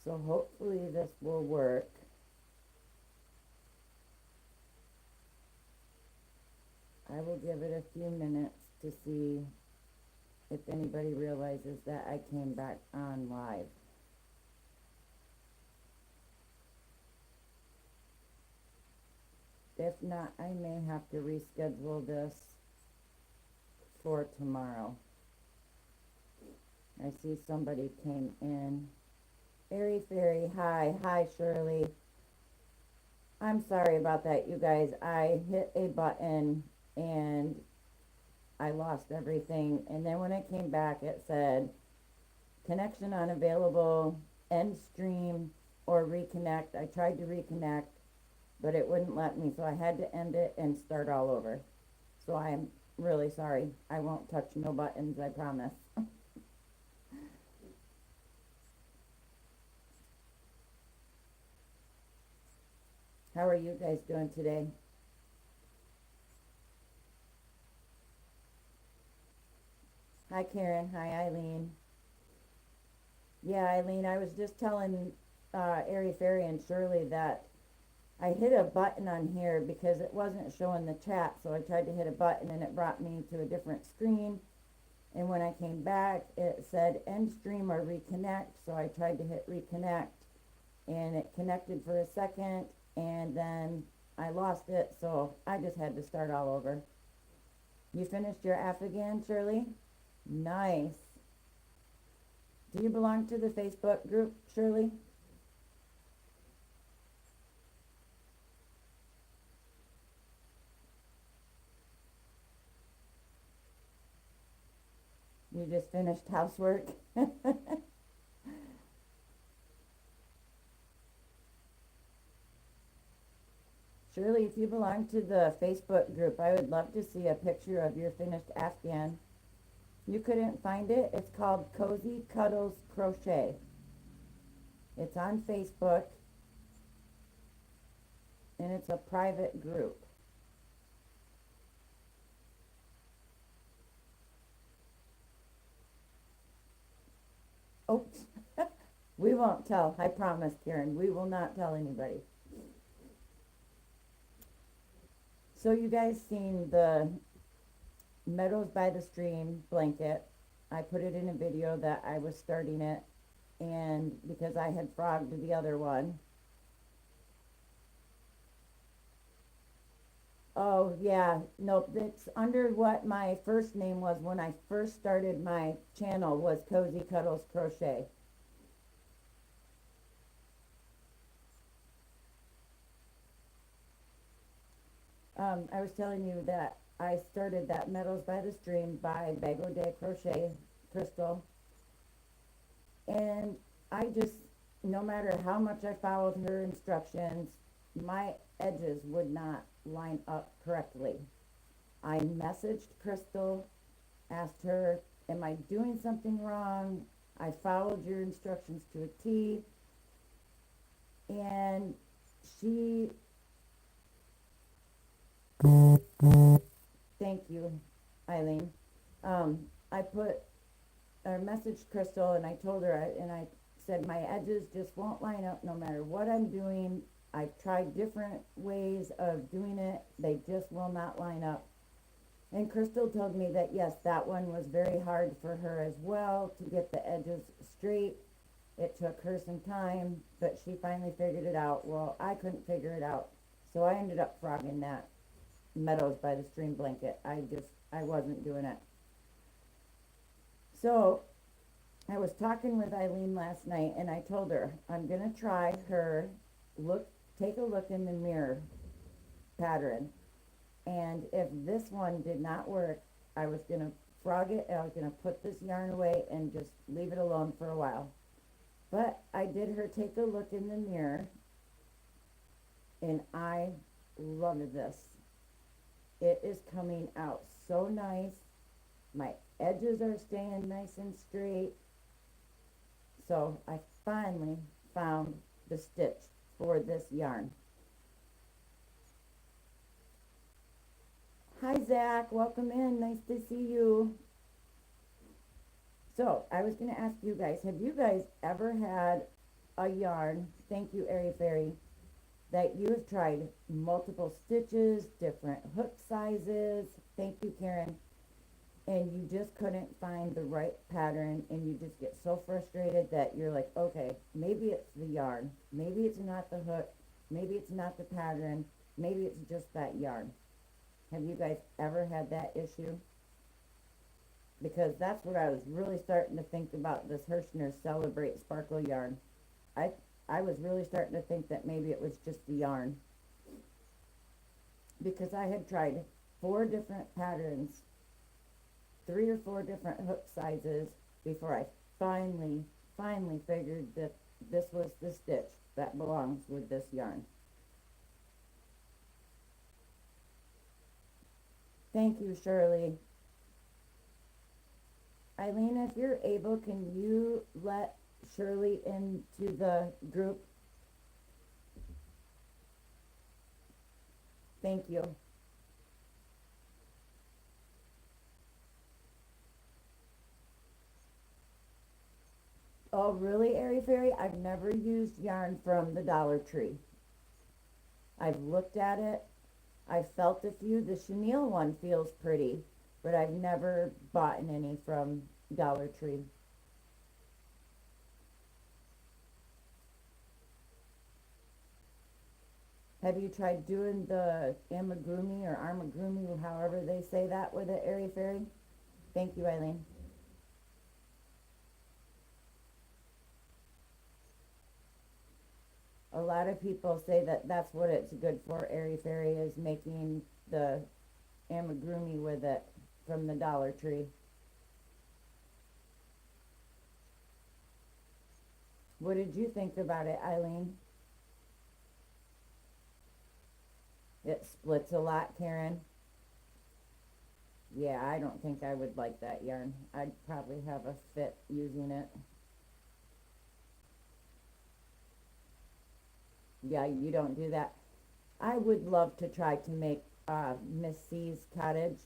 So hopefully this will work. I will give it a few minutes to see if anybody realizes that I came back on live. If not, I may have to reschedule this for tomorrow. I see somebody came in. Airy Fairy, hi. Hi, Shirley. I'm sorry about that, you guys. I hit a button and I lost everything. And then when I came back, it said connection unavailable, end stream, or reconnect. I tried to reconnect, but it wouldn't let me, so I had to end it and start all over. So I'm really sorry. I won't touch no buttons, I promise. How are you guys doing today? Hi, Karen. Hi, Eileen. Yeah, Eileen, I was just telling Airy Fairy and Shirley that I hit a button on here because it wasn't showing the chat, so I tried to hit a button and it brought me to a different screen. And when I came back, it said end stream or reconnect, so I tried to hit reconnect, and it connected for a second, and then I lost it, so I just had to start all over. You finished your Afghan, Shirley? Nice. Do you belong to the Facebook group, Shirley? You just finished housework? Shirley, if you belong to the Facebook group, I would love to see a picture of your finished Afghan. You couldn't find it? It's called Cozy Cuddles Crochet. It's on Facebook, and it's a private group. Oh, we won't tell. I promise, Karen. We will not tell anybody. So you guys seen the Meadows by the Stream blanket. I put it in a video that I was starting it, and because I had frogged the other one. Oh, yeah. Nope, it's under what my first name was when I first started my channel, was Cozy Cuddles Crochet. I was telling you that I started that Meadows by the Stream by Bago de Crochet, Crystal. And I just, no matter how much I followed her instructions, my edges would not line up correctly. I messaged Crystal, asked her, am I doing something wrong? I followed your instructions to a T. And she, thank you, Eileen. I messaged Crystal and I told her, and I said my edges just won't line up no matter what I'm doing. I've tried different ways of doing it. They just will not line up. And Crystal told me that yes, that one was very hard for her as well to get the edges straight. It took her some time, but she finally figured it out. Well, I couldn't figure it out. So I ended up frogging that Meadows by the Stream blanket. I wasn't doing it. So I was talking with Eileen last night and I told her I'm going to try her take a look in the mirror pattern. And if this one did not work, I was going to frog it and I was going to put this yarn away and just leave it alone for a while. But I did her take a look in the mirror and I love this. It is coming out so nice. My edges are staying nice and straight. So I finally found the stitch for this yarn. Hi Zach, welcome in. Nice to see you. So I was going to ask you guys, have you guys ever had a yarn, thank you, Airy Fairy, that you have tried multiple stitches, different hook sizes. Thank you, Karen. And you just couldn't find the right pattern, and you just get so frustrated that you're like, okay, maybe it's the yarn, maybe it's not the hook, maybe it's not the pattern, maybe it's just that yarn. Have you guys ever had that issue? Because that's what I was really starting to think about this Hirschner Celebrate Sparkle yarn. I I was really starting to think that maybe it was just the yarn, because I had tried 4 different patterns, 3 or 4 different hook sizes before I finally figured that this was the stitch that belongs with this yarn. Thank you, Shirley. Eileen, if you're able, can you let Shirley into the group? Thank you. Oh, really, Airy Fairy? I've never used yarn from the Dollar Tree. I've looked at it. I've felt a few. The chenille one feels pretty, but I've never bought any from Dollar Tree. Have you tried doing the amigurumi or armagurumi, or however they say that with it, Airy Fairy? Thank you, Eileen. A lot of people say that that's what it's good for, Airy Fairy, is making the amigurumi with it from the Dollar Tree. What did you think about it, Eileen? It splits a lot, Karen. Yeah, I don't think I would like that yarn. I'd probably have a fit using it. Yeah, you don't do that. I would love to try to make Miss C's cottage.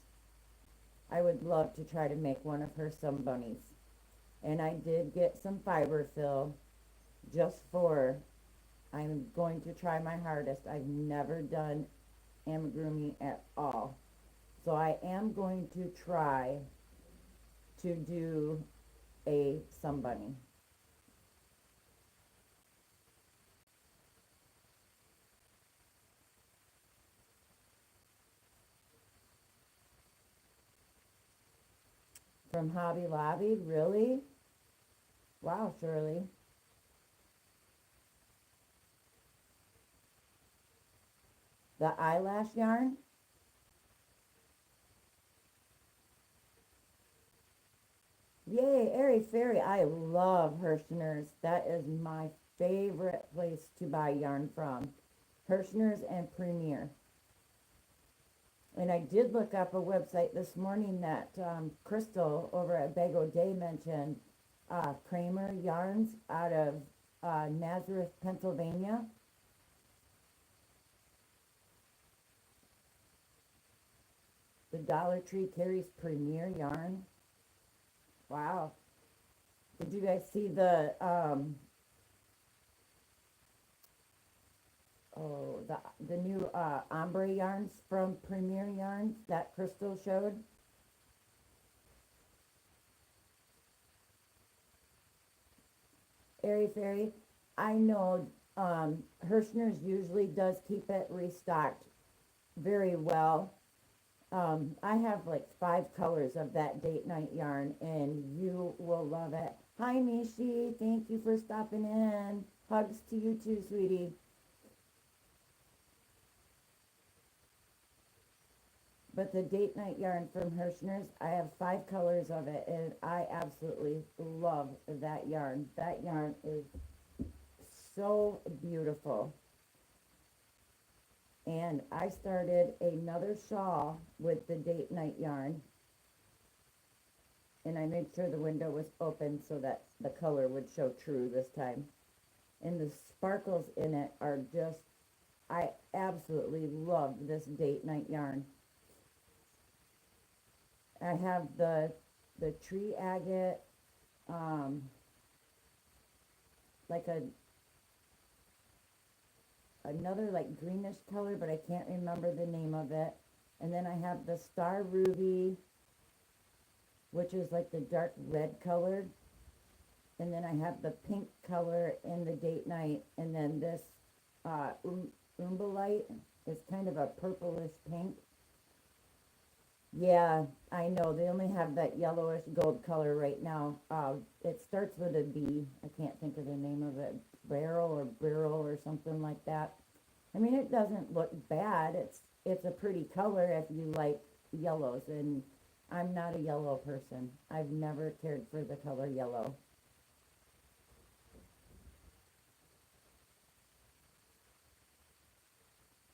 I would love to try to make one of her sun bunnies. And I did get some fiber fill just for, I'm going to try my hardest. I've never done amigurumi at all. So I am going to try to do a sun bunny. From Hobby Lobby, really? Wow, Shirley. The eyelash yarn? Yay, Airy Fairy. I love Hirschner's. That is my favorite place to buy yarn from. Hirschner's and Premier. And I did look up a website this morning that Crystal over at Bag O' Day mentioned, Kramer Yarns out of Nazareth, Pennsylvania. The Dollar Tree carries Premier yarn. Wow. Did you guys see the the new ombre yarns from Premier Yarns that Crystal showed? Airy Fairy, I know Hirschner's usually does keep it restocked very well. I have like 5 colors of that date night yarn, and you will love it. Hi, Mishi. Thank you for stopping in. Hugs to you too, sweetie. But the date night yarn from Hirschner's, I have 5 colors of it, and I absolutely love that yarn. That yarn is so beautiful. And I started another shawl with the date night yarn, and I made sure the window was open so that the color would show true this time. And the sparkles in it are just, I absolutely love this date night yarn. I have the tree agate, like a another like greenish color, but I can't remember the name of it. And then I have the Star Ruby, which is like the dark red color. And then I have the pink color in the date night. And then this Umbalite is kind of a purplish pink. Yeah, I know. They only have that yellowish gold color right now. It starts with a B. I can't think of the name of it. Barrel or something like that. I mean, it doesn't look bad. It's a pretty color if you like yellows, and I'm not a yellow person. I've never cared for the color yellow.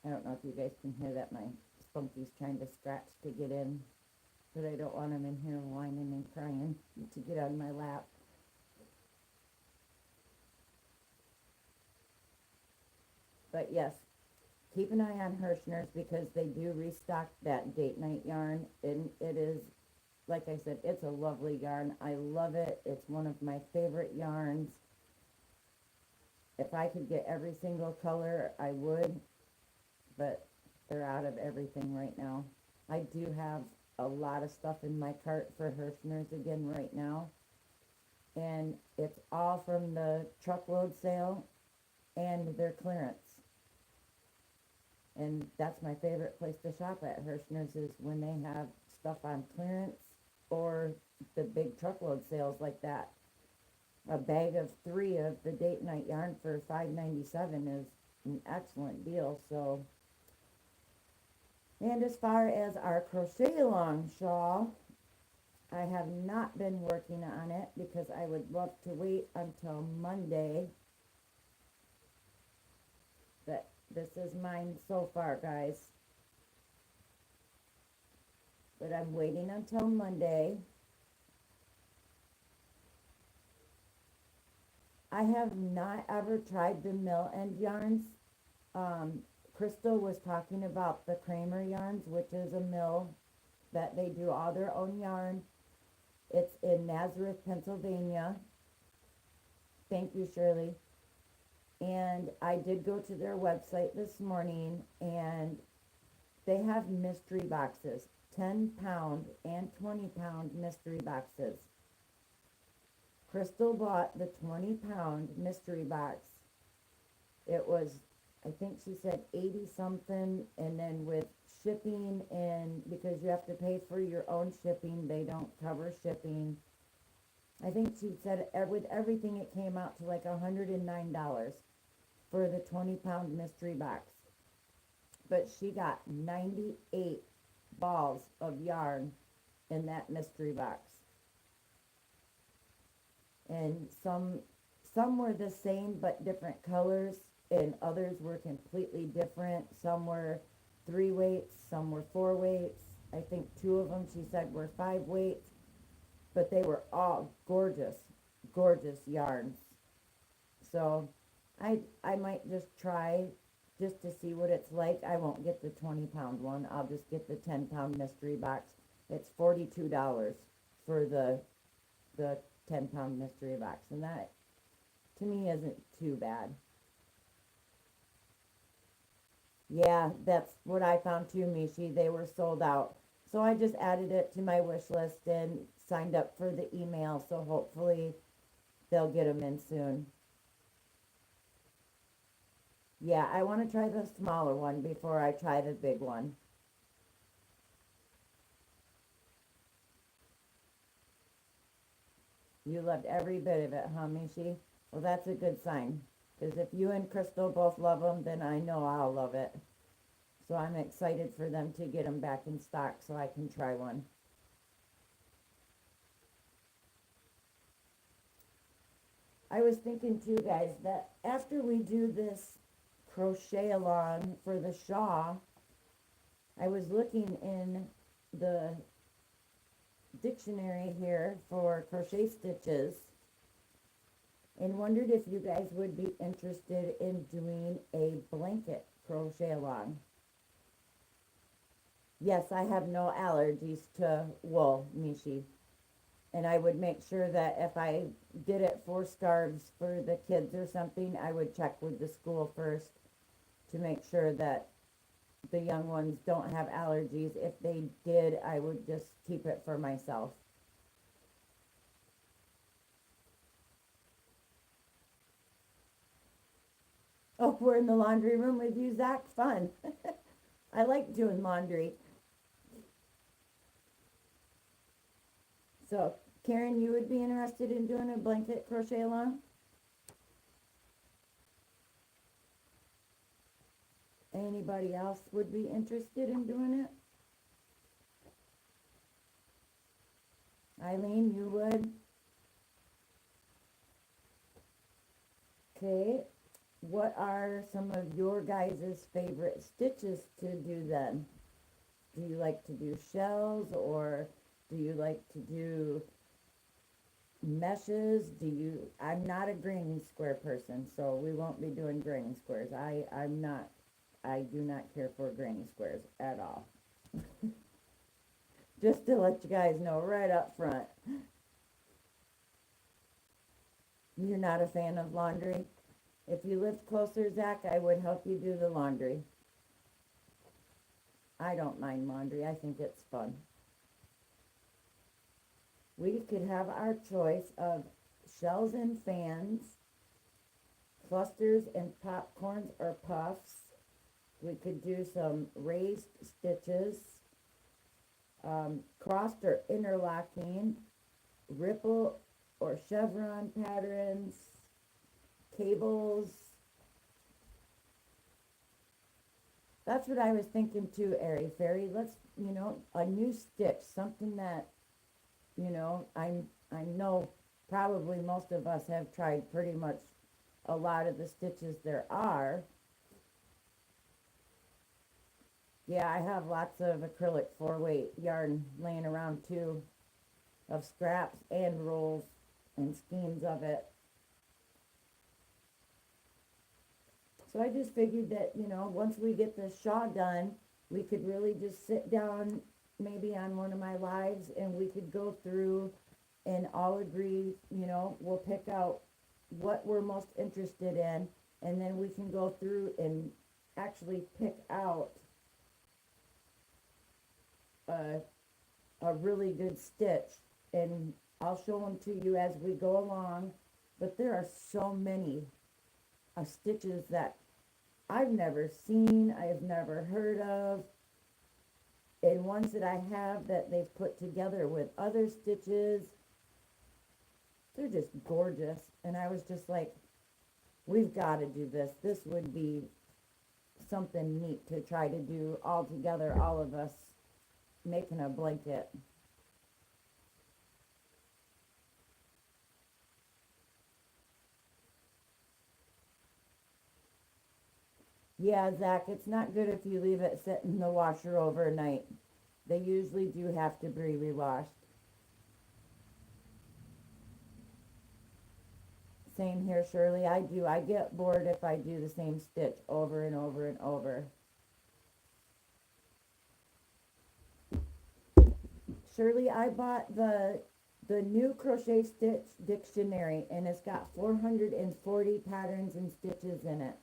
I don't know if you guys can hear that. My Spunky's trying to scratch to get in, but I don't want him in here whining and crying to get on my lap. But yes, keep an eye on Hirschner's because they do restock that date night yarn, and it is, like I said, it's a lovely yarn. I love it. It's one of my favorite yarns. If I could get every single color, I would, but they're out of everything right now. I do have a lot of stuff in my cart for Hirschner's again right now, and it's all from the truckload sale and their clearance. And that's my favorite place to shop at Hirschner's, is when they have stuff on clearance or the big truckload sales like that. A bag of 3 of the date night yarn for $5.97 is an excellent deal. So, and as far as our crochet along shawl, I have not been working on it because I would love to wait until Monday. But this is mine so far, guys. But I'm waiting until Monday. I have not ever tried the mill end yarns. Crystal was talking about the Kramer yarns, which is a mill that they do all their own yarn. It's in Nazareth, Pennsylvania. Thank you, Shirley. And I did go to their website this morning, and they have mystery boxes, 10-pound and 20-pound mystery boxes. Crystal bought the 20-pound mystery box. It was, I think she said 80 something, and then with shipping, and because you have to pay for your own shipping, they don't cover shipping. I think she said with everything it came out to like $109 for the 20-pound mystery box. But she got 98 balls of yarn in that mystery box. And some were the same but different colors, and others were completely different. Some were 3 weights, some were 4 weights. I think 2 of them, she said, were 5 weights, but they were all gorgeous, gorgeous yarns. So I might just try just to see what it's like. I won't get the 20-pound one. I'll just get the 10-pound mystery box. It's $42 for the 10-pound mystery box, and that to me isn't too bad. Yeah, that's what I found too, Mishi. They were sold out. So I just added it to my wish list and signed up for the email, so hopefully they'll get them in soon. Yeah, I want to try the smaller one before I try the big one. You loved every bit of it, huh, Mishi? Well, that's a good sign. Because if you and Crystal both love them, then I know I'll love it. So I'm excited for them to get them back in stock so I can try one. I was thinking too, guys, that after we do this crochet along for the shawl, I was looking in the dictionary here for crochet stitches and wondered if you guys would be interested in doing a blanket crochet along. Yes, I have no allergies to wool, Mishi. And I would make sure that if I did it for scarves for the kids or something, I would check with the school first to make sure that the young ones don't have allergies. If they did, I would just keep it for myself. Oh, we're in the laundry room with you, Zach? Fun. I like doing laundry. So, Karen, you would be interested in doing a blanket crochet along? Anybody else would be interested in doing it? Eileen, you would? Okay. What are some of your guys' favorite stitches to do then? Do you like to do shells, or do you like to do meshes? I'm not a granny square person, so we won't be doing granny squares. I do not care for granny squares at all. Just to let you guys know right up front. You're not a fan of laundry? If you lived closer, Zach, I would help you do the laundry. I don't mind laundry. I think it's fun. We could have our choice of shells and fans, clusters and popcorns or puffs. We could do some raised stitches, crossed or interlocking, ripple or chevron patterns, cables. That's what I was thinking too, Airy Fairy. Let's, a new stitch, something that, I know probably most of us have tried pretty much a lot of the stitches there are. Yeah, I have lots of acrylic 4-weight yarn laying around too, of scraps and rolls and skeins of it. So I just figured that, once we get the shawl done, we could really just sit down maybe on one of my lives and we could go through and all agree, we'll pick out what we're most interested in, and then we can go through and actually pick out a really good stitch, and I'll show them to you as we go along. But there are so many stitches that I've never seen, I've never heard of, and ones that I have that they've put together with other stitches. They're just gorgeous, and I was just like, we've got to do this. This would be something neat to try to do all together, all of us making a blanket. Yeah, Zach, it's not good if you leave it sit in the washer overnight. They usually do have to be rewashed. Same here, Shirley. I do. I get bored if I do the same stitch over and over and over. Shirley, I bought the new crochet stitch dictionary, and it's got 440 patterns and stitches in it.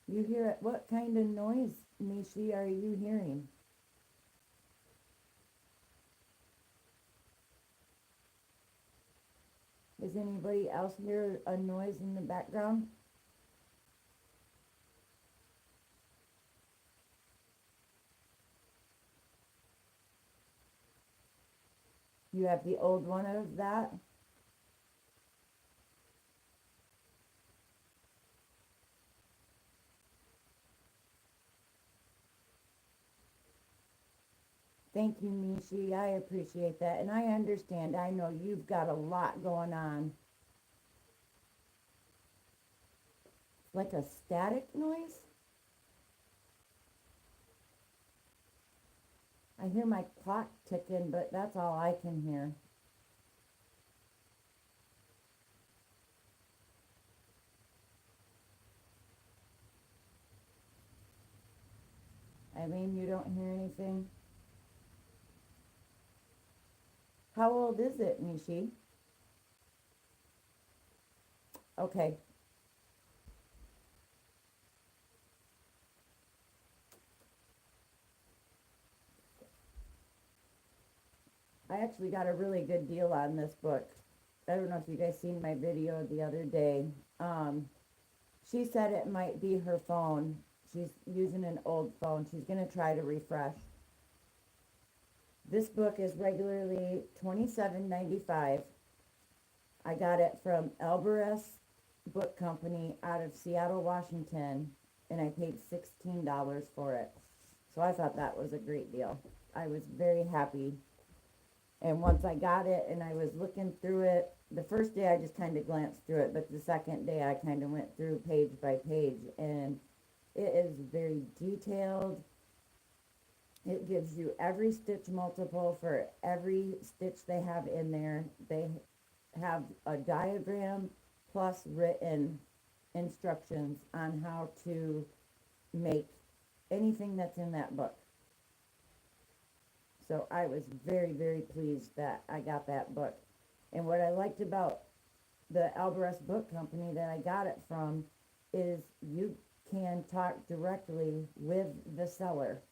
You hear it? What kind of noise, Mishi, are you hearing? Does anybody else hear a noise in the background? You have the old one of that? Thank you, Mishi. I appreciate that. And I understand. I know you've got a lot going on. It's like a static noise. I hear my clock ticking, but that's all I can hear. Eileen, you don't hear anything? How old is it, Mishi? Okay. I actually got a really good deal on this book. I don't know if you guys seen my video the other day. Um, she said it might be her phone. She's using an old phone. She's going to try to refresh. This book is regularly $27.95. I got it from Alvarez Book Company out of Seattle, Washington, and I paid $16 for it. So I thought that was a great deal. I was very happy. And once I got it and I was looking through it, the first day I just kind of glanced through it, but the second day I kind of went through page by page, and it is very detailed. It gives you every stitch multiple for every stitch they have in there. They have a diagram plus written instructions on how to make anything that's in that book. So I was very, very pleased that I got that book. And what I liked about the Alvarez Book Company that I got it from is you can talk directly with the seller.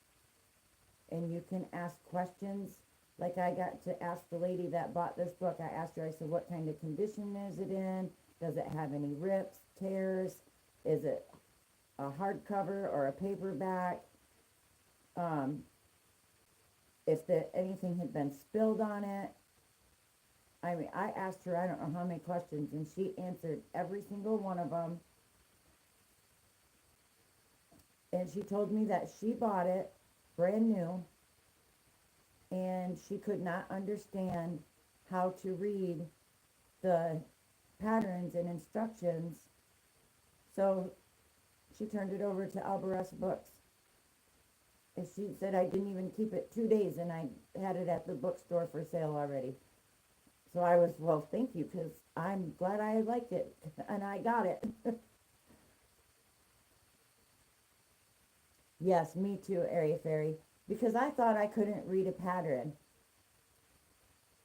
And you can ask questions. Like I got to ask the lady that bought this book, I asked her, I said, what kind of condition is it in? Does it have any rips, tears? Is it a hardcover or a paperback? If anything had been spilled on it. I mean, I asked her, I don't know how many questions, and she answered every single one of them. And she told me that she bought it brand new, and she could not understand how to read the patterns and instructions. So she turned it over to Alvarez Books. And she said I didn't even keep it 2 days, and I had it at the bookstore for sale already. So I was, well, thank you, because I'm glad I liked it, and I got it. Yes, me too, Airy Fairy, because I thought I couldn't read a pattern.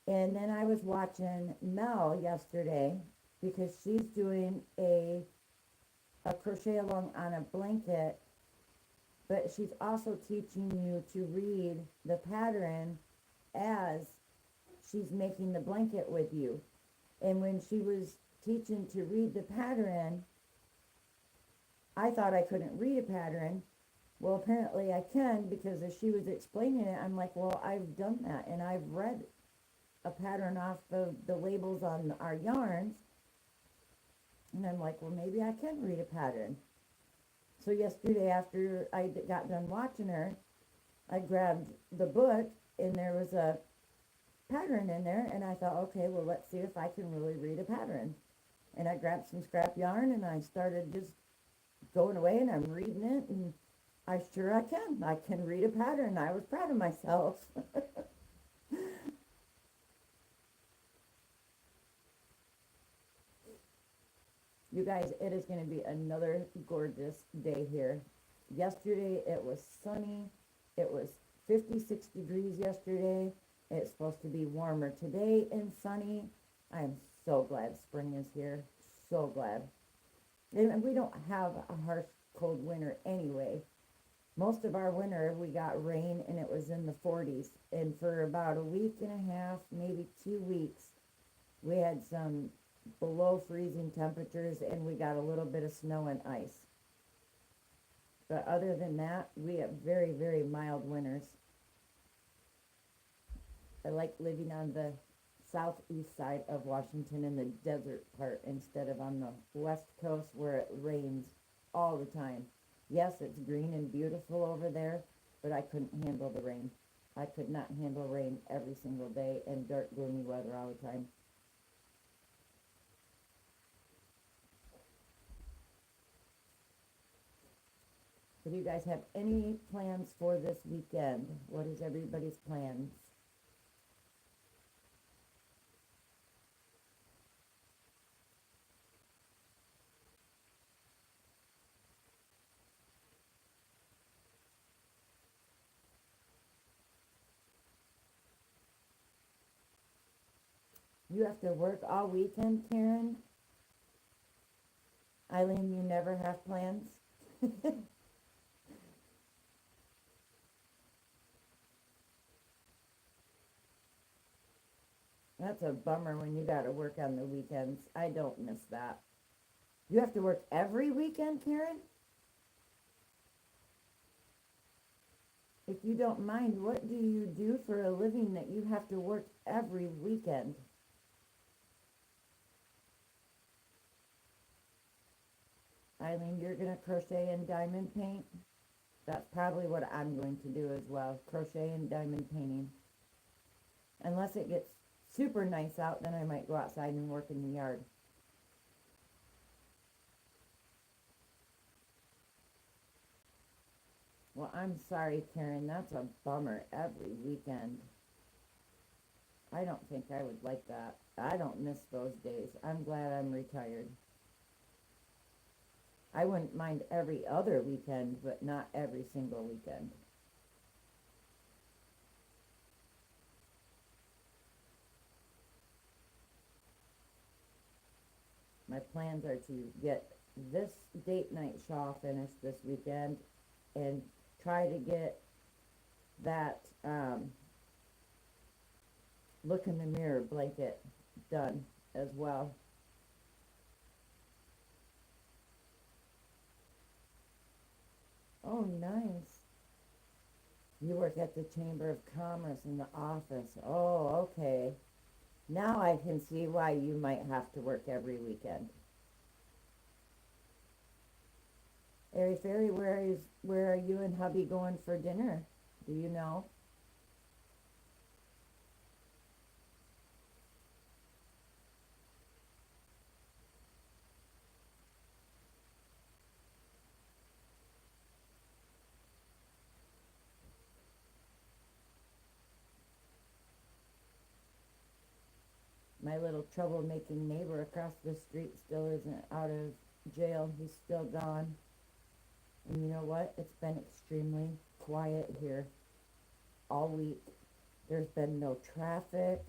And then I was watching Mel yesterday, because she's doing a crochet along on a blanket, but she's also teaching you to read the pattern as she's making the blanket with you. And when she was teaching to read the pattern, I thought I couldn't read a pattern. Well, apparently I can, because as she was explaining it, I'm like, well, I've done that, and I've read a pattern off of the labels on our yarns. And I'm like, well, maybe I can read a pattern. So yesterday, after I got done watching her, I grabbed the book, and there was a pattern in there, and I thought, okay, well, let's see if I can really read a pattern. And I grabbed some scrap yarn, and I started just going away, and I'm reading it, and I can. I can read a pattern. I was proud of myself. You guys, it is going to be another gorgeous day here. Yesterday, it was sunny. It was 56 degrees yesterday. It's supposed to be warmer today and sunny. I am so glad spring is here. So glad. And we don't have a harsh, cold winter anyway. Most of our winter, we got rain, and it was in the 40s. And for about a week and a half, maybe 2 weeks, we had some below freezing temperatures, and we got a little bit of snow and ice. But other than that, we have very, very mild winters. I like living on the southeast side of Washington in the desert part instead of on the west coast where it rains all the time. Yes, it's green and beautiful over there, but I couldn't handle the rain. I could not handle rain every single day and dark, gloomy weather all the time. So do you guys have any plans for this weekend? What is everybody's plans? You have to work all weekend, Karen? Eileen, you never have plans? That's a bummer when you gotta work on the weekends. I don't miss that. You have to work every weekend, Karen? If you don't mind, what do you do for a living that you have to work every weekend? Eileen, you're gonna crochet and diamond paint? That's probably what I'm going to do as well, crochet and diamond painting. Unless it gets super nice out, then I might go outside and work in the yard. Well, I'm sorry, Karen, that's a bummer every weekend. I don't think I would like that. I don't miss those days. I'm glad I'm retired. I wouldn't mind every other weekend, but not every single weekend. My plans are to get this date night shawl finished this weekend and try to get that look in the mirror blanket done as well. Oh, nice. You work at the Chamber of Commerce in the office. Oh, okay. Now I can see why you might have to work every weekend. Airy Fairy, where are you and hubby going for dinner? Do you know? My little troublemaking neighbor across the street still isn't out of jail. He's still gone. And you know what? It's been extremely quiet here all week. There's been no traffic,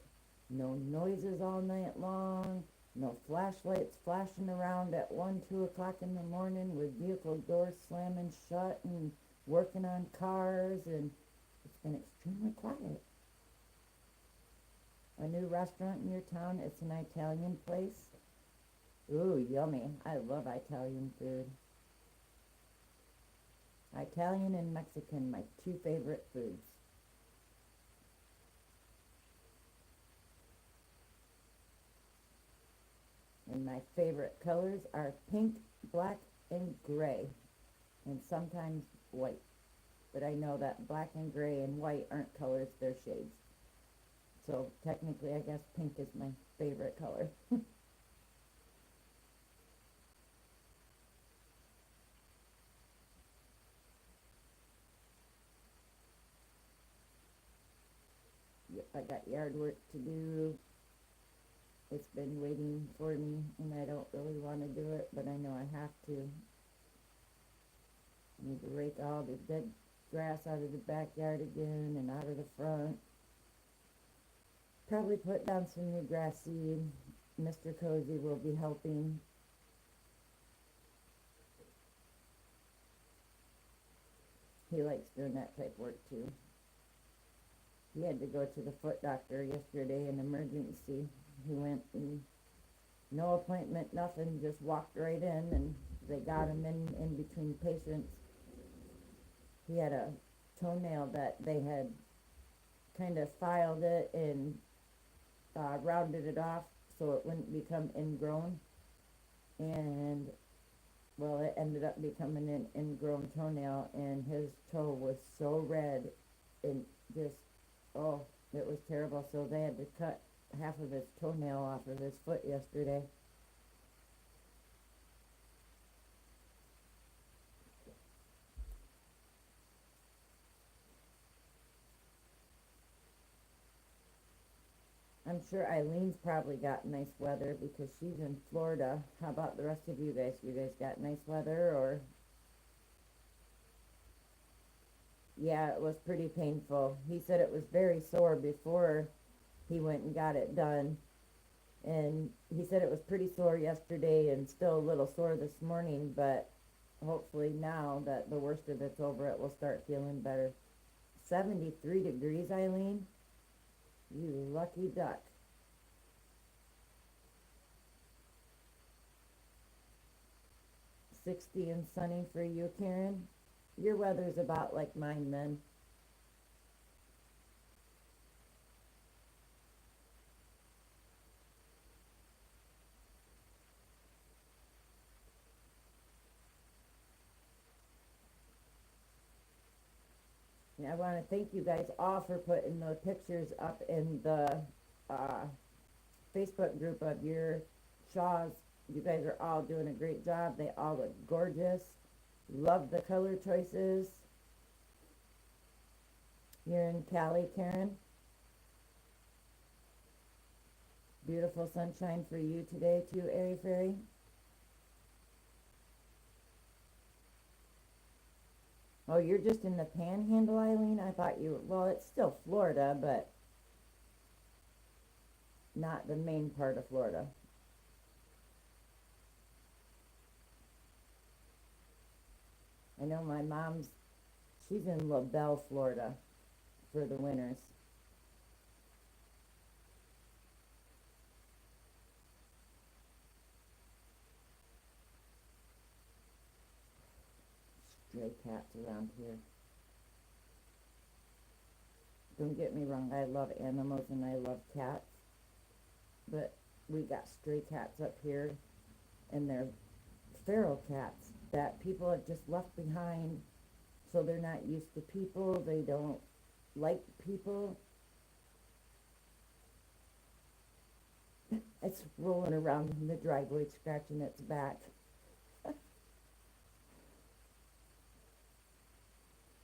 no noises all night long, no flashlights flashing around at 1, 2 o'clock in the morning with vehicle doors slamming shut and working on cars, and it's been extremely quiet. A new restaurant in your town, it's an Italian place. Ooh, yummy. I love Italian food. Italian and Mexican, my two favorite foods. And my favorite colors are pink, black, and gray, and sometimes white. But I know that black and gray and white aren't colors, they're shades. So technically, I guess pink is my favorite color. Yep, I got yard work to do. It's been waiting for me, and I don't really want to do it, but I know I have to. I need to rake all the dead grass out of the backyard again and out of the front. Probably put down some new grass seed. Mr. Cozy will be helping. He likes doing that type work too. He had to go to the foot doctor yesterday, an emergency. He went and no appointment, nothing, just walked right in, and they got him in between patients. He had a toenail that they had kind of filed it and rounded it off so it wouldn't become ingrown. And well, it ended up becoming an ingrown toenail, and his toe was so red and just, oh, it was terrible. So they had to cut half of his toenail off of his foot yesterday. I'm sure Eileen's probably got nice weather because she's in Florida. How about the rest of you guys? You guys got nice weather, or? Yeah, it was pretty painful. He said it was very sore before he went and got it done. And he said it was pretty sore yesterday and still a little sore this morning, but hopefully now that the worst of it's over, it will start feeling better. 73 degrees, Eileen? You lucky duck. 60 and sunny for you, Karen. Your weather's about like mine then. I want to thank you guys all for putting the pictures up in the uh, Facebook group of your shawls. You guys are all doing a great job. They all look gorgeous. Love the color choices. You're in Cali, Karen. Beautiful sunshine for you today too, Airy Fairy. Oh, you're just in the Panhandle, Eileen? I thought you were, well, it's still Florida, but not the main part of Florida. I know my mom's, she's in LaBelle, Florida for the winters. Stray cats around here. Don't get me wrong, I love animals and I love cats, but we got stray cats up here and they're feral cats that people have just left behind, so they're not used to people, they don't like people. It's rolling around in the driveway scratching its back.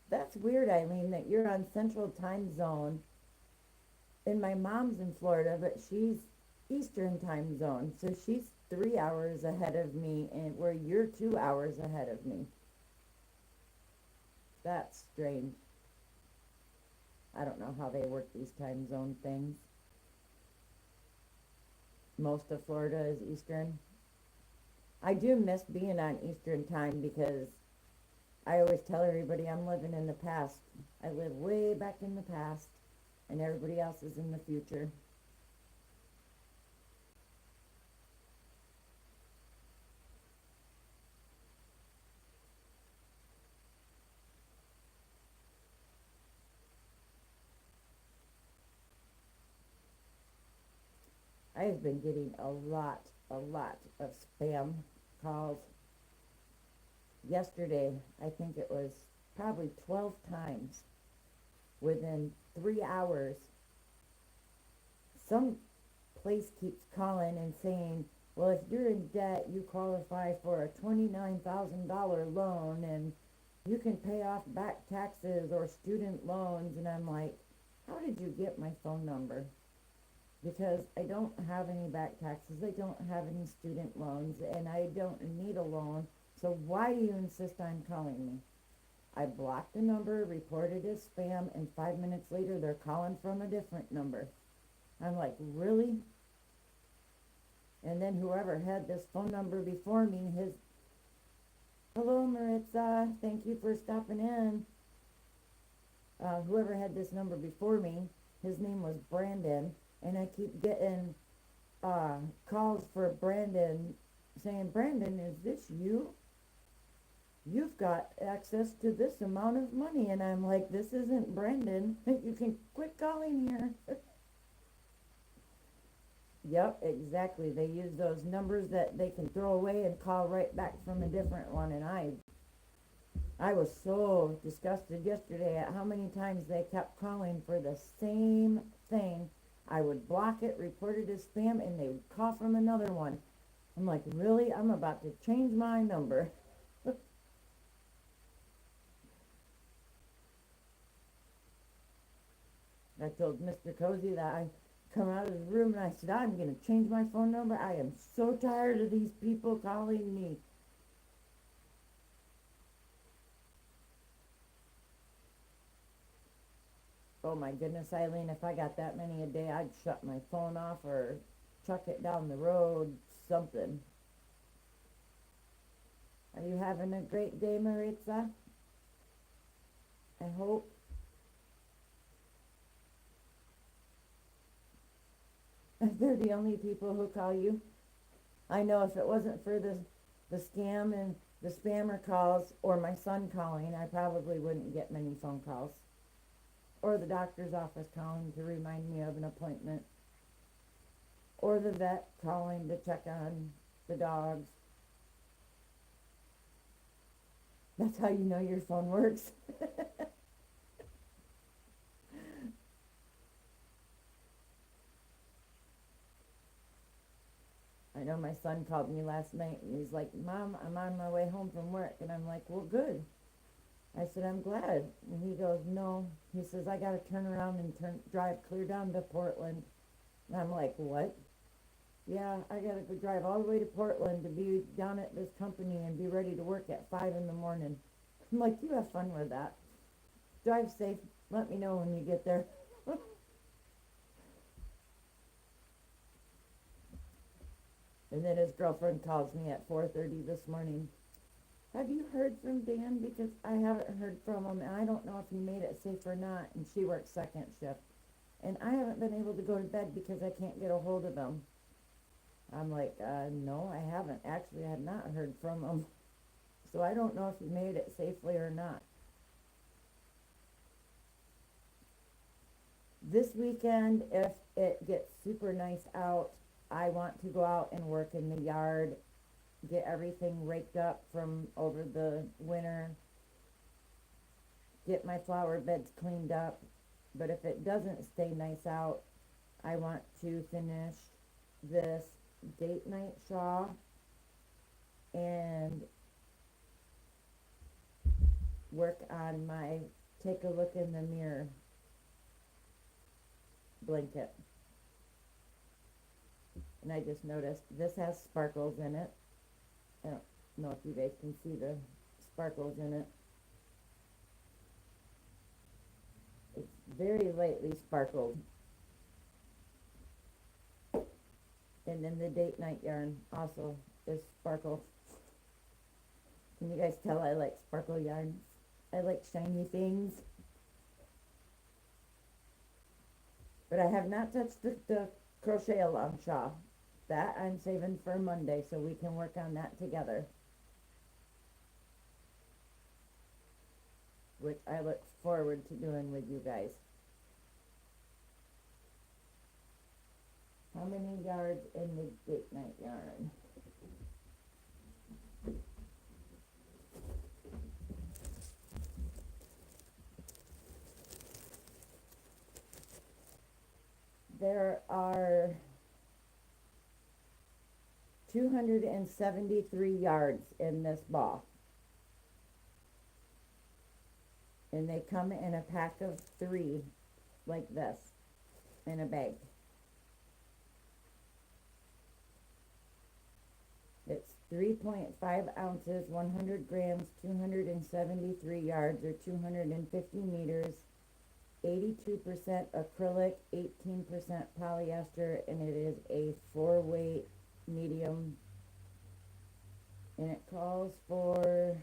That's weird, Eileen, that you're on Central Time Zone. And my mom's in Florida, but she's Eastern Time Zone. So she's 3 hours ahead of me, and where you're 2 hours ahead of me. That's strange. I don't know how they work these time zone things. Most of Florida is Eastern. I do miss being on Eastern Time because I always tell everybody I'm living in the past. I live way back in the past, and everybody else is in the future. I've been getting a lot of spam calls. Yesterday, I think it was probably 12 times within 3 hours. Some place keeps calling and saying, well, if you're in debt, you qualify for a $29,000 loan and you can pay off back taxes or student loans. And I'm like, how did you get my phone number? Because I don't have any back taxes, I don't have any student loans, and I don't need a loan. So why do you insist on calling me? I blocked the number, reported as spam, and 5 minutes later they're calling from a different number. I'm like, really? And then whoever had this phone number before me, hello Maritza, thank you for stopping in. Whoever had this number before me, his name was Brandon, and I keep getting calls for Brandon saying, Brandon, is this you? You've got access to this amount of money. And I'm like, this isn't Brandon. You can quit calling here. Yep, exactly. They use those numbers that they can throw away and call right back from a different one. And I was so disgusted yesterday at how many times they kept calling for the same thing. I would block it, report it as spam, and they would call from another one. I'm like, really? I'm about to change my number. I told Mr. Cozy that I come out of the room and I said, I'm going to change my phone number. I am so tired of these people calling me. Oh my goodness, Eileen, if I got that many a day, I'd shut my phone off or chuck it down the road, something. Are you having a great day, Maritza? I hope. They're the only people who call you. I know if it wasn't for the scam and the spammer calls or my son calling, I probably wouldn't get many phone calls. Or the doctor's office calling to remind me of an appointment. Or the vet calling to check on the dogs. That's how you know your phone works. I know my son called me last night and he's like, Mom, I'm on my way home from work. And I'm like, well, good. I said, I'm glad. And he goes, no. He says, I got to turn around and drive clear down to Portland. And I'm like, what? Yeah, I got to go drive all the way to Portland to be down at this company and be ready to work at 5 in the morning. I'm like, you have fun with that. Drive safe. Let me know when you get there. And then his girlfriend calls me at 4:30 this morning. Have you heard from Dan? Because I haven't heard from him, and I don't know if he made it safe or not. And she works second shift. And I haven't been able to go to bed because I can't get a hold of him. I'm like, no, I haven't. Actually, I have not heard from him. So I don't know if he made it safely or not. This weekend, if it gets super nice out, I want to go out and work in the yard, get everything raked up from over the winter, get my flower beds cleaned up. But if it doesn't stay nice out, I want to finish this date night shawl and work on my take a look in the mirror blanket. And I just noticed this has sparkles in it. I don't know if you guys can see the sparkles in it. It's very lightly sparkled. And then the date night yarn also is sparkle. Can you guys tell I like sparkle yarns? I like shiny things. But I have not touched the crochet along shawl. That I'm saving for Monday so we can work on that together. Which I look forward to doing with you guys. How many yards in the date night yarn? There are 273 yards in this ball. And they come in a pack of 3 like this in a bag. It's 3.5 ounces, 100 grams, 273 yards or 250 meters, 82% acrylic, 18% polyester, and it is a 4-weight medium, and it calls for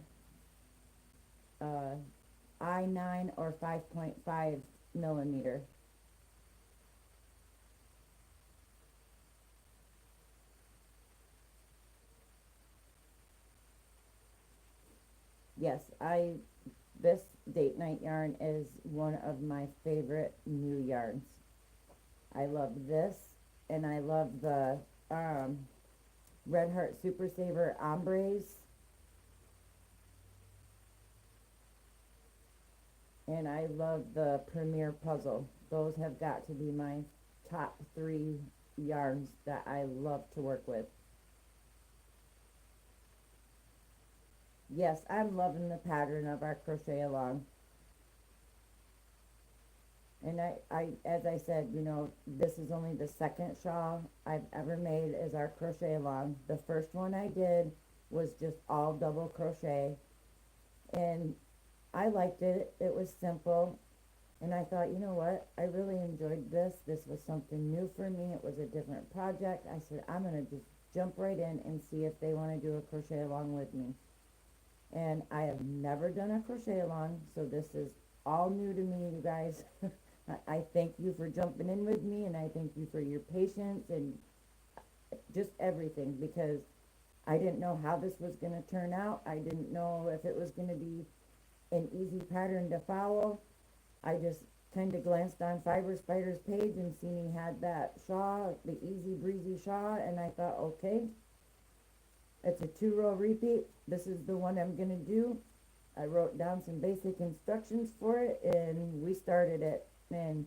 I9 or 5.5 millimeter. Yes, this date night yarn is one of my favorite new yarns. I love this, and I love the Red Heart Super Saver ombres, and I love the Premier Puzzle. Those have got to be my top 3 yarns that I love to work with. Yes, I'm loving the pattern of our crochet along. And I, as I said, you know, this is only the second shawl I've ever made as our crochet along. The first one I did was just all double crochet. And I liked it. It was simple. And I thought, you know what? I really enjoyed this. This was something new for me. It was a different project. I said, I'm going to just jump right in and see if they want to do a crochet along with me. And I have never done a crochet along, so this is all new to me, you guys. I thank you for jumping in with me, and I thank you for your patience and just everything, because I didn't know how this was going to turn out. I didn't know if it was going to be an easy pattern to follow. I just kind of glanced on Fiber Spider's page and seen he had that shawl, the Easy Breezy shawl, and I thought, okay, it's a 2-row repeat. This is the one I'm going to do. I wrote down some basic instructions for it, and we started it. And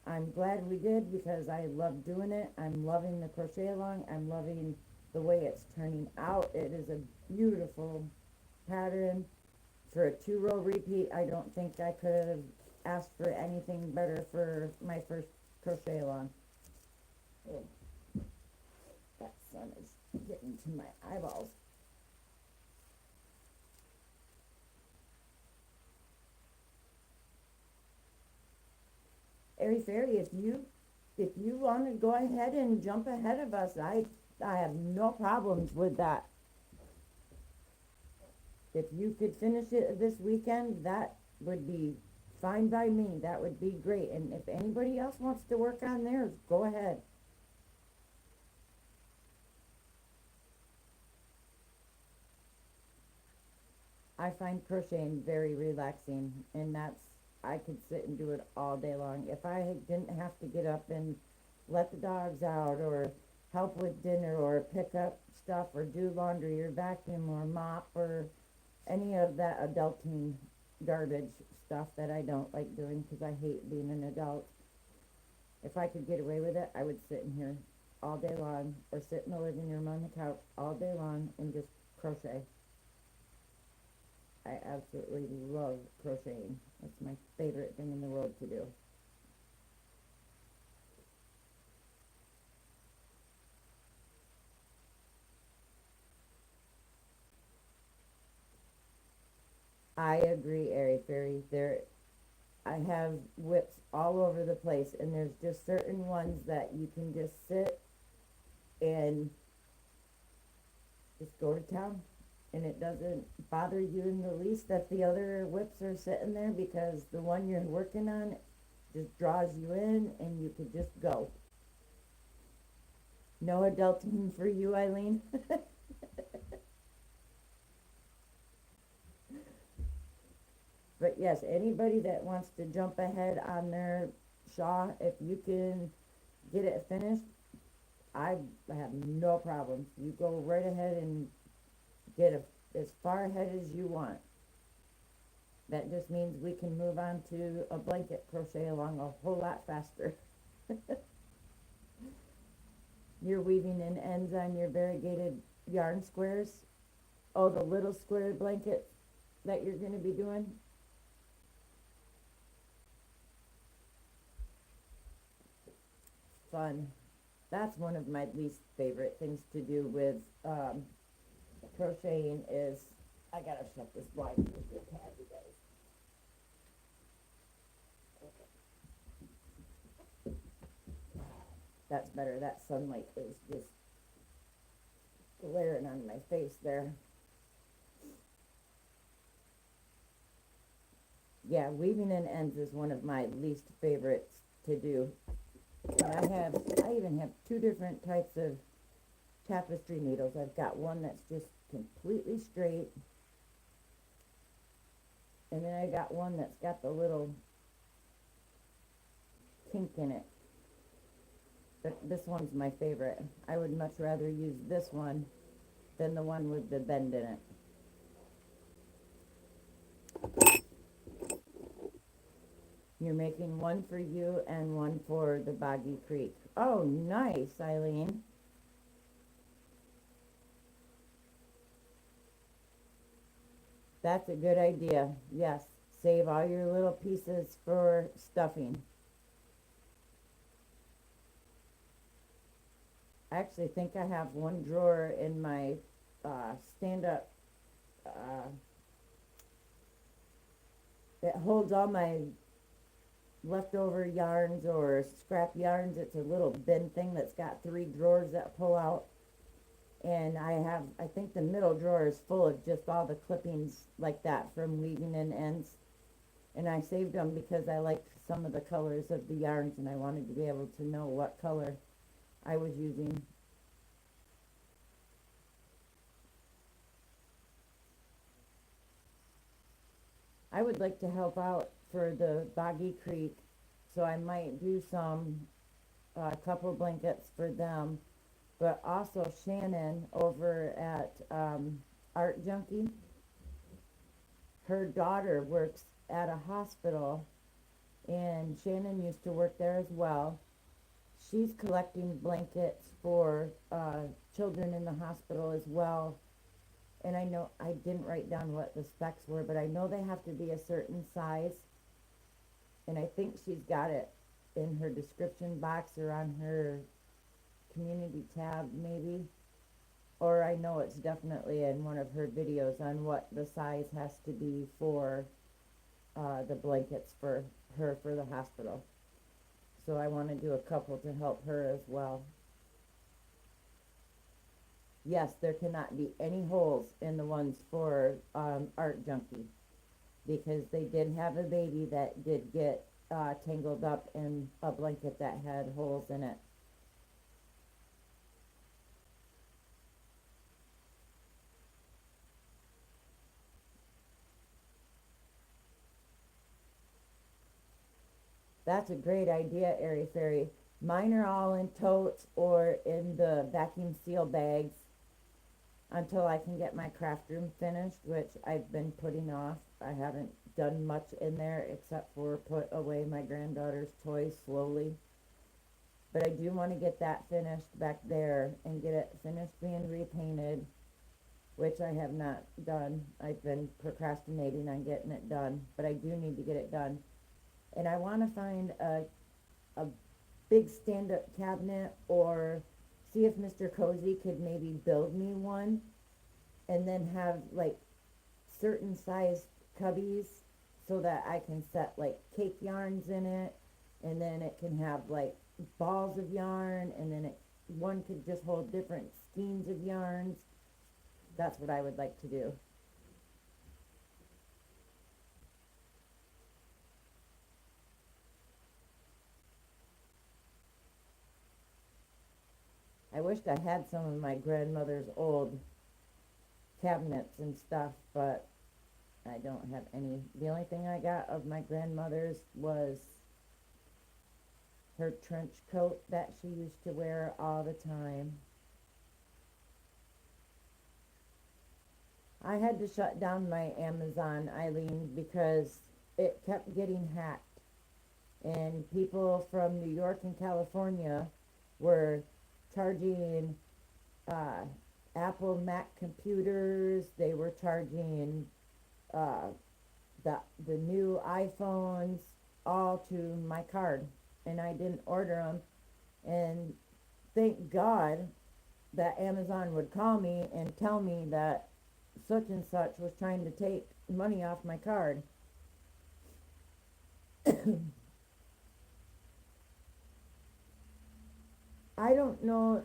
I'm glad we did, because I love doing it. I'm loving the crochet along. I'm loving the way it's turning out. It is a beautiful pattern. For a 2-row repeat, I don't think I could have asked for anything better for my first crochet along. Oh, that sun is getting to my eyeballs. Airy Fairy, if you want to go ahead and jump ahead of us, I have no problems with that. If you could finish it this weekend, that would be fine by me. That would be great. And if anybody else wants to work on theirs, go ahead. I find crocheting very relaxing, and I could sit and do it all day long. If I didn't have to get up and let the dogs out, or help with dinner, or pick up stuff, or do laundry, or vacuum, or mop, or any of that adulting garbage stuff that I don't like doing, because I hate being an adult. If I could get away with it, I would sit in here all day long, or sit in the living room on the couch all day long and just crochet. I absolutely love crocheting. It's my favorite thing in the world to do. I agree, Airy Fairy. I have whips all over the place, and there's just certain ones that you can just sit and just go to town, and it doesn't bother you in the least that the other whips are sitting there, because the one you're working on just draws you in, and you could just go. No adulting for you, Eileen. But yes, anybody that wants to jump ahead on their shawl, if you can get it finished, I have no problems. You go right ahead and get as far ahead as you want. That just means we can move on to a blanket crochet along a whole lot faster. You're weaving in ends on your variegated yarn squares. Oh, the little square blanket that you're going to be doing. Fun. That's one of my least favorite things to do with crocheting is, I gotta shut this blind with your cat, you guys. That's better. That sunlight is just glaring on my face there. Yeah, weaving in ends is one of my least favorites to do. And I even have 2 different types of tapestry needles. I've got one that's just completely straight, and then I got one that's got the little kink in it. But this one's my favorite. I would much rather use this one than the one with the bend in it. You're making one for you and one for the Boggy Creek. Oh, nice, Eileen. That's a good idea. Yes, save all your little pieces for stuffing. I actually think I have one drawer in my stand-up that holds all my leftover yarns or scrap yarns. It's a little bin thing that's got 3 drawers that pull out. And I think the middle drawer is full of just all the clippings like that from weaving in ends. And I saved them because I liked some of the colors of the yarns and I wanted to be able to know what color I was using. I would like to help out for the Boggy Creek, so I might do a couple blankets for them. But also Shannon over at Art Junkie, her daughter works at a hospital, and Shannon used to work there as well. She's collecting blankets for children in the hospital as well. And I know I didn't write down what the specs were, but I know they have to be a certain size. And I think she's got it in her description box or on her community tab maybe. Or I know it's definitely in one of her videos on what the size has to be for the blankets for her for the hospital. So I want to do a couple to help her as well. Yes, there cannot be any holes in the ones for Art Junkie, because they did have a baby that did get tangled up in a blanket that had holes in it. That's a great idea, Airy Fairy. Mine are all in totes or in the vacuum seal bags until I can get my craft room finished, which I've been putting off. I haven't done much in there except for put away my granddaughter's toys slowly. But I do want to get that finished back there and get it finished being repainted, which I have not done. I've been procrastinating on getting it done, but I do need to get it done. And I want to find a big stand-up cabinet, or see if Mr. Cozy could maybe build me one and then have like certain size cubbies so that I can set like cake yarns in it, and then it can have like balls of yarn, and then one could just hold different skeins of yarns. That's what I would like to do. I wished I had some of my grandmother's old cabinets and stuff, but I don't have any. The only thing I got of my grandmother's was her trench coat that she used to wear all the time. I had to shut down my Amazon, Eileen, because it kept getting hacked. And people from New York and California were charging Apple Mac computers. They were charging the new iPhones all to my card, and I didn't order them. And thank God that Amazon would call me and tell me that such and such was trying to take money off my card. I don't know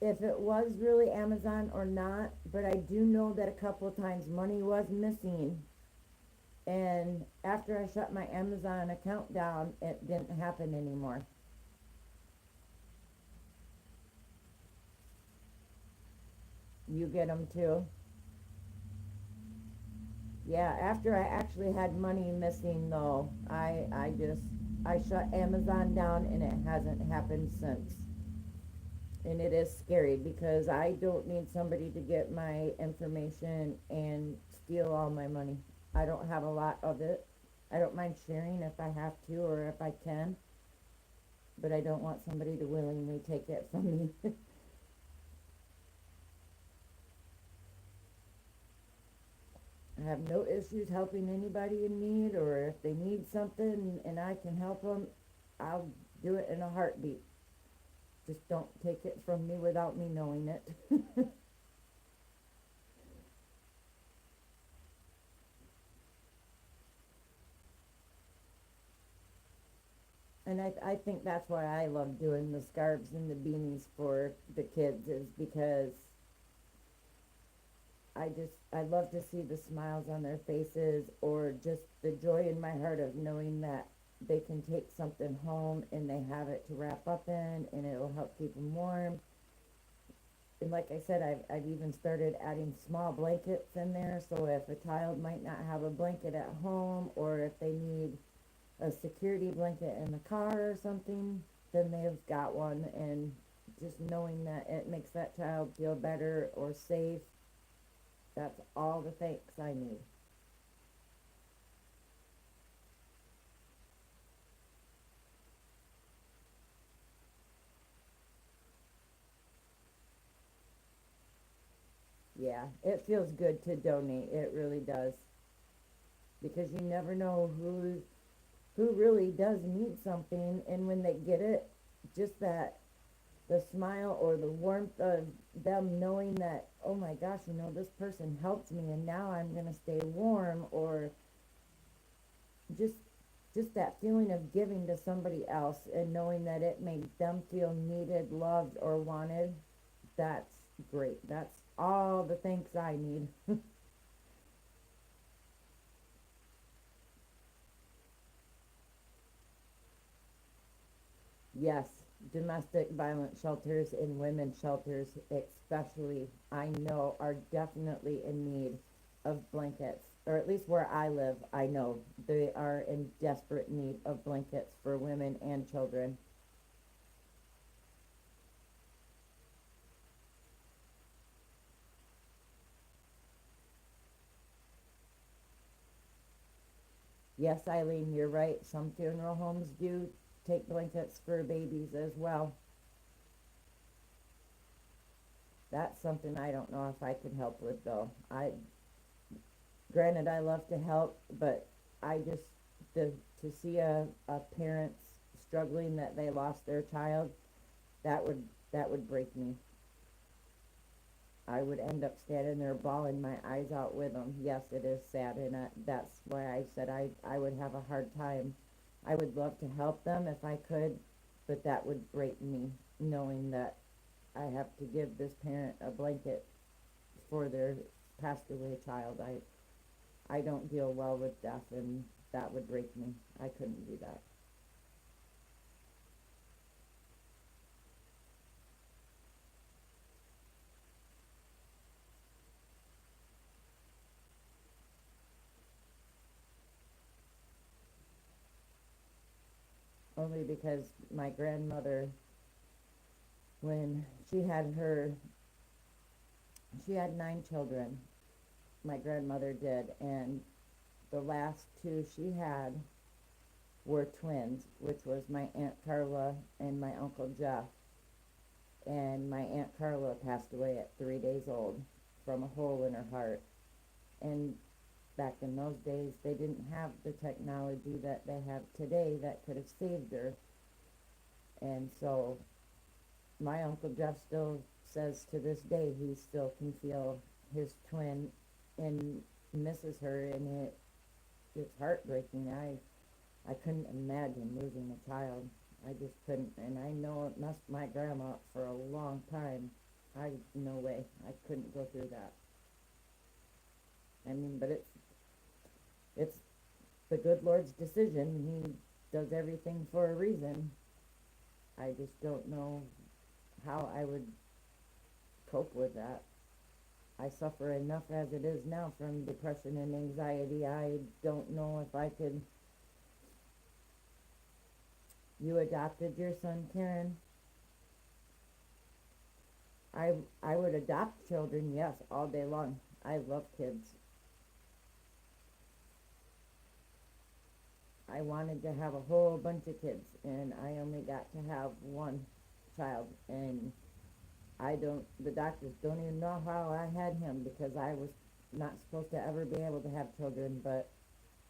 if it was really Amazon or not, but I do know that a couple of times money was missing. And after I shut my Amazon account down, it didn't happen anymore. You get them too? Yeah, after I actually had money missing though, I shut Amazon down and it hasn't happened since. And it is scary because I don't need somebody to get my information and steal all my money. I don't have a lot of it. I don't mind sharing if I have to or if I can, but I don't want somebody to willingly take it from me. I have no issues helping anybody in need, or if they need something and I can help them, I'll do it in a heartbeat. Just don't take it from me without me knowing it. And I think that's why I love doing the scarves and the beanies for the kids, is because I love to see the smiles on their faces, or just the joy in my heart of knowing that they can take something home and they have it to wrap up in, and it'll help keep them warm. And like I said, I've even started adding small blankets in there, so if a child might not have a blanket at home, or if they need a security blanket in the car or something, then they've got one. And just knowing that it makes that child feel better or safe, that's all the thanks I need. Yeah, it feels good to donate. It really does. Because you never know who really does need something, and when they get it, just that the smile or the warmth of them knowing that, oh my gosh, this person helped me and now I'm going to stay warm, or just just that feeling of giving to somebody else and knowing that it made them feel needed, loved, or wanted. That's great. That's all the thanks I need. Yes, domestic violence shelters and women's shelters especially, I know, are definitely in need of blankets. Or at least where I live, I know they are in desperate need of blankets for women and children. Yes, Eileen, you're right. Some funeral homes do take blankets for babies as well. That's something I don't know if I could help with, though. Granted, I love to help, but I just, to see a parent struggling that they lost their child, that would that would break me. I would end up standing there bawling my eyes out with them. Yes, it is sad, and that's why I said I would have a hard time. I would love to help them if I could, but that would break me, knowing that I have to give this parent a blanket for their passed away child. I don't deal well with death, and that would break me. I couldn't do that. Only because my grandmother, when she had 9 children, my grandmother did, and the last two she had were twins, which was my Aunt Carla and my Uncle Jeff. And my Aunt Carla passed away at 3 days old from a hole in her heart. And back in those days, they didn't have the technology that they have today that could have saved her. And so my Uncle Jeff still says to this day he still can feel his twin and misses her, and it's heartbreaking. I couldn't imagine losing a child. I just couldn't, and I know it messed my grandma up for a long time. No way, I couldn't go through that. I mean, but it's the good Lord's decision. He does everything for a reason. I just don't know how I would cope with that. I suffer enough as it is now from depression and anxiety. I don't know if I could. You adopted your son, Karen? I would adopt children, yes, all day long. I love kids. I wanted to have a whole bunch of kids, and I only got to have one child, and the doctors don't even know how I had him, because I was not supposed to ever be able to have children, but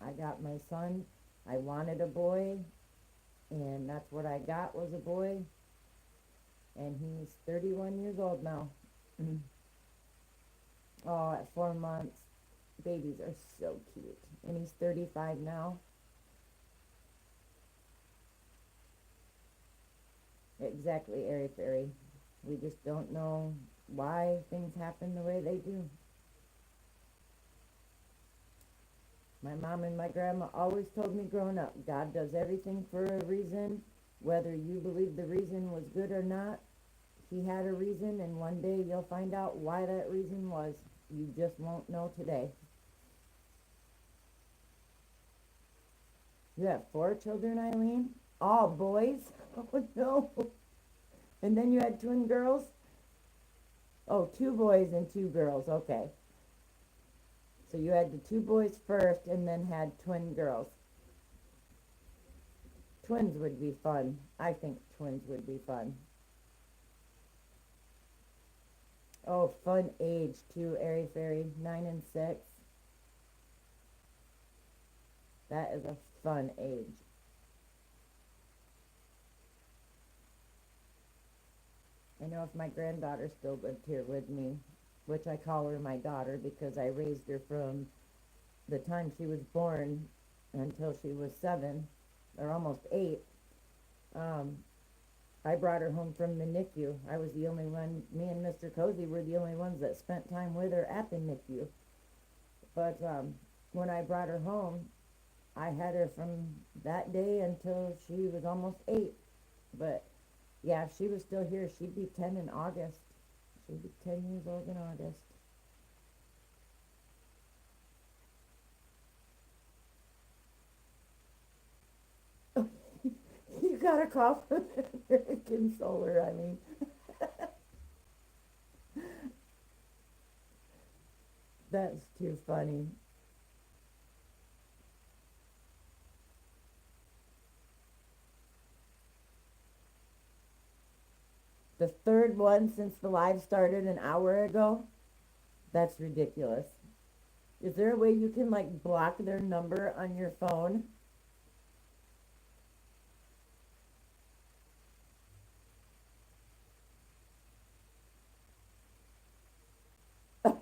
I got my son. I wanted a boy, and that's what I got, was a boy, and he's 31 years old now. Oh, at 4 months, babies are so cute, and he's 35 now. exactly, Airy Fairy. We just don't know why things happen the way they do. My mom and my grandma always told me growing up, God does everything for a reason. Whether you believe the reason was good or not, he had a reason, and one day you'll find out why that reason was. You just won't know today. You have 4 children, Eileen? All boys? Oh, no. And then you had twin girls? Oh, 2 boys and 2 girls. Okay. So you had the 2 boys first and then had twin girls. Twins would be fun. I think twins would be fun. Oh, fun age too, Airy Fairy. 9 and 6. That is a fun age. I know if my granddaughter still lived here with me, which I call her my daughter because I raised her from the time she was born until she was 7 or almost 8. Um, I brought her home from the NICU. I was the only one, me and Mr. Cozy were the only ones that spent time with her at the NICU. But when I brought her home, I had her from that day until she was almost 8. But yeah, if she was still here, she'd be 10 in August. She'd be 10 years old in August. You got a call from American Solar, I mean. That's too funny. The third one since the live started an hour ago? That's ridiculous. Is there a way you can like block their number on your phone?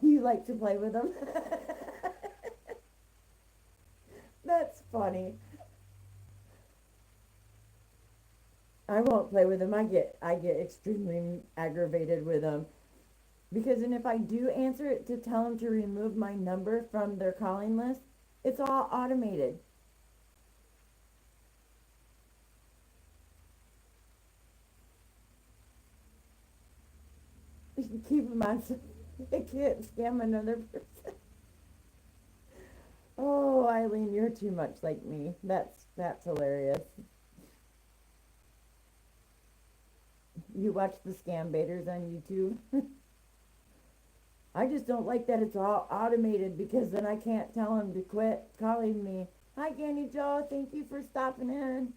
You like to play with them? That's funny. I won't play with them. I get extremely aggravated with them because and if I do answer it to tell them to remove my number from their calling list, it's all automated. You can keep them on so they can't scam another person. Oh, Eileen, you're too much like me. That's hilarious. You watch the scam baiters on YouTube? I just don't like that it's all automated because then I can't tell them to quit calling me. Hi, Candy Joe. Thank you for stopping in.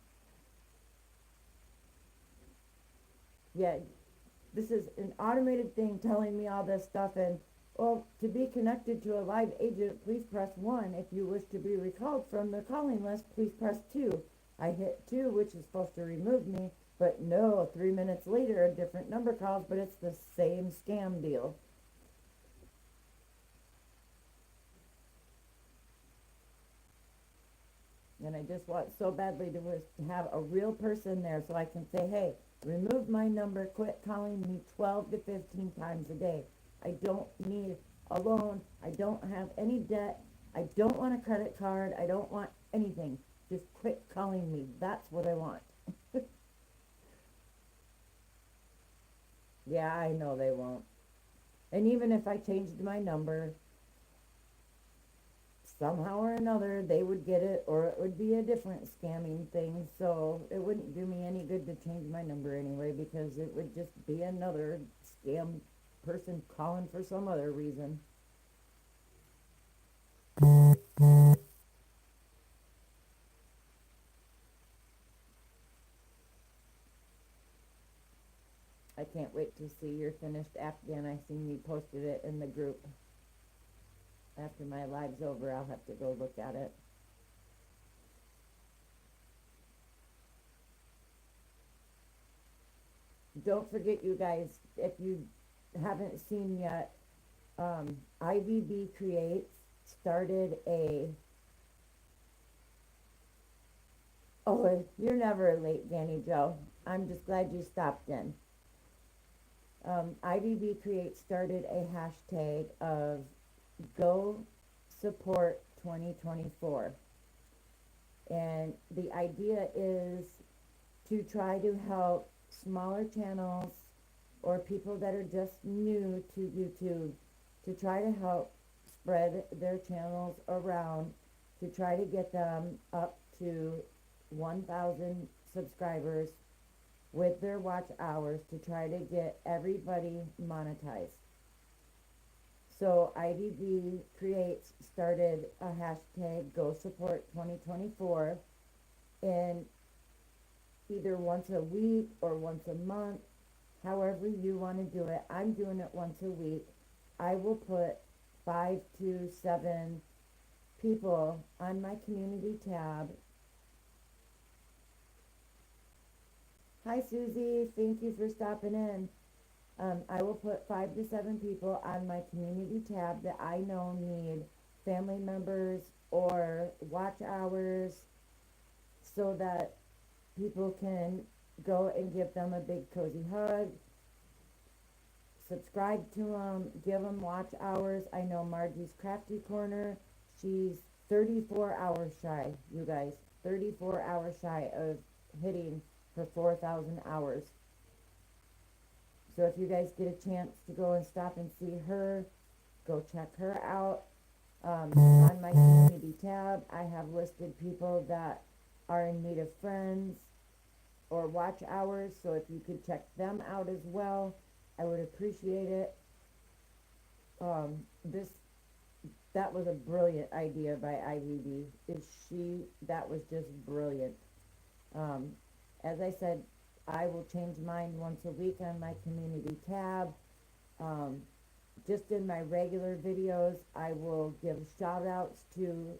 Yeah, this is an automated thing telling me all this stuff. And, well, to be connected to a live agent, please press 1. If you wish to be recalled from the calling list, please press 2. I hit 2, which is supposed to remove me. But no, 3 minutes later, a different number calls, but it's the same scam deal. And I just want so badly to have a real person there so I can say, hey, remove my number, quit calling me 12 to 15 times a day. I don't need a loan. I don't have any debt. I don't want a credit card. I don't want anything. Just quit calling me. That's what I want. Yeah, I know they won't. And even if I changed my number, somehow or another they would get it, or it would be a different scamming thing. So it wouldn't do me any good to change my number anyway, because it would just be another scam person calling for some other reason. I can't wait to see your finished Afghan. I seen you posted it in the group. After my live's over, I'll have to go look at it. Don't forget, you guys, if you haven't seen yet, IVB Creates started a, oh, you're never late, Danny Joe. I'm just glad you stopped in. IBB Create started a hashtag of Go Support 2024. And the idea is to try to help smaller channels or people that are just new to YouTube, to try to help spread their channels around, to try to get them up to 1,000 subscribers with their watch hours, to try to get everybody monetized. So IDB Creates started a hashtag Go Support 2024, and either once a week or once a month, however you want to do it. I'm doing it once a week. I will put 5 to 7 people on my community tab. Hi Susie, thank you for stopping in. I will put 5 to 7 people on my community tab that I know need family members or watch hours, so that people can go and give them a big cozy hug, subscribe to them, give them watch hours. I know Margie's Crafty Corner, she's 34 hours shy, you guys, 34 hours shy of hitting her 4,000 hours. So if you guys get a chance to go and stop and see her, go check her out. On my community tab, I have listed people that are in need of friends or watch hours, so if you could check them out as well, I would appreciate it. That was a brilliant idea by IVB. That was just brilliant. As I said, I will change mine once a week on my community tab. Just in my regular videos, I will give shout outs to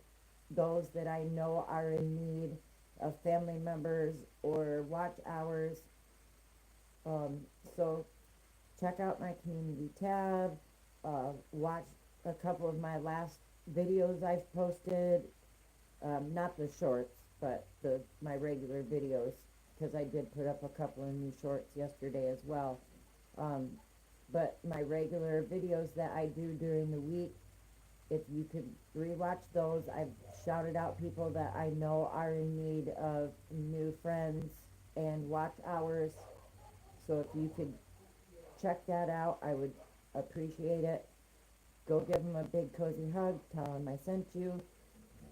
those that I know are in need of family members or watch hours. So check out my community tab, watch a couple of my last videos I've posted, not the shorts, but my regular videos, because I did put up a couple of new shorts yesterday as well. But my regular videos that I do during the week, if you could rewatch those, I've shouted out people that I know are in need of new friends and watch hours. So if you could check that out, I would appreciate it. Go give them a big cozy hug, tell them I sent you.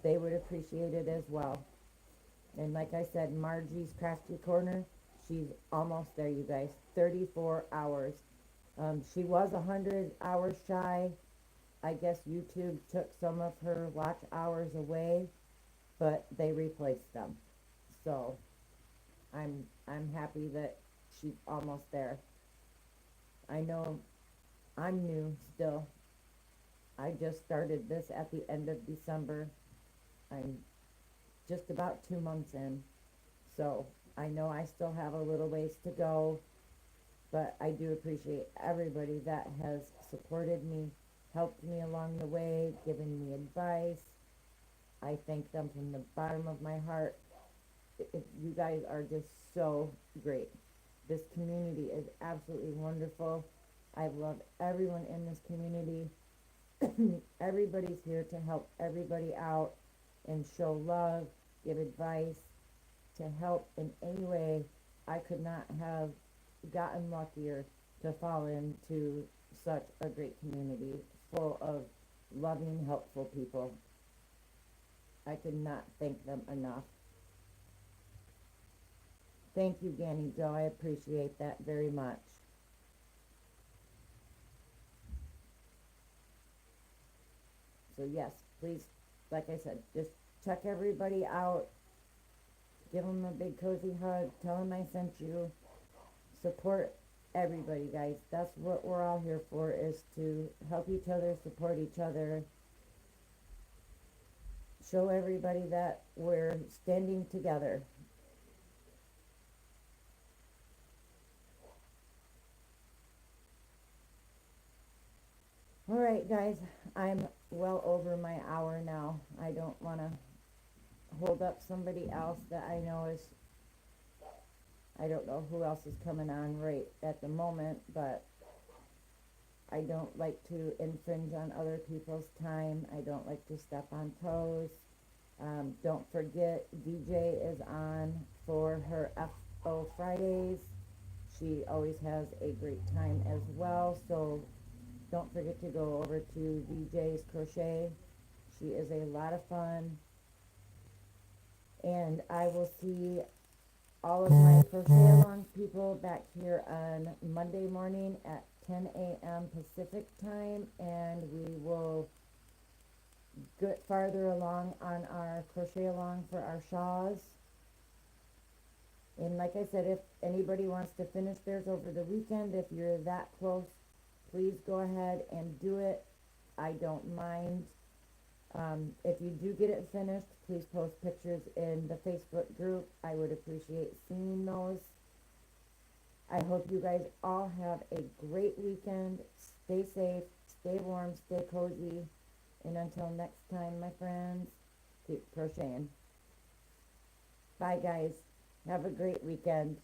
They would appreciate it as well. And like I said, Margie's Crafty Corner, she's almost there, you guys. 34 hours. She was 100 hours shy. I guess YouTube took some of her watch hours away, but they replaced them. So I'm happy that she's almost there. I know I'm new still. I just started this at the end of December. I'm just about 2 months in. So I know I still have a little ways to go, but I do appreciate everybody that has supported me, helped me along the way, given me advice. I thank them from the bottom of my heart. You guys are just so great. This community is absolutely wonderful. I love everyone in this community. Everybody's here to help everybody out and show love, give advice, to help in any way. I could not have gotten luckier to fall into such a great community full of loving, helpful people. I could not thank them enough. Thank you, Ganny Joe. I appreciate that very much. So yes, please, like I said, just check everybody out. Give them a big cozy hug. Tell them I sent you. Support everybody, guys. That's what we're all here for, is to help each other, support each other. Show everybody that we're standing together. All right, guys, I'm well over my hour now. I don't want to hold up somebody else that I know is I don't know who else is coming on right at the moment, but I don't like to infringe on other people's time. I don't like to step on toes. Don't forget, DJ is on for her FO Fridays. She always has a great time as well, so don't forget to go over to VJ's Crochet. She is a lot of fun. And I will see all of my crochet along people back here on Monday morning at 10 a.m. Pacific time, and we will get farther along on our crochet along for our shawls. And like I said, if anybody wants to finish theirs over the weekend, if you're that close, please go ahead and do it. I don't mind. If you do get it finished, please post pictures in the Facebook group. I would appreciate seeing those. I hope you guys all have a great weekend. Stay safe, stay warm, stay cozy. And until next time, my friends, keep crocheting. Bye, guys. Have a great weekend.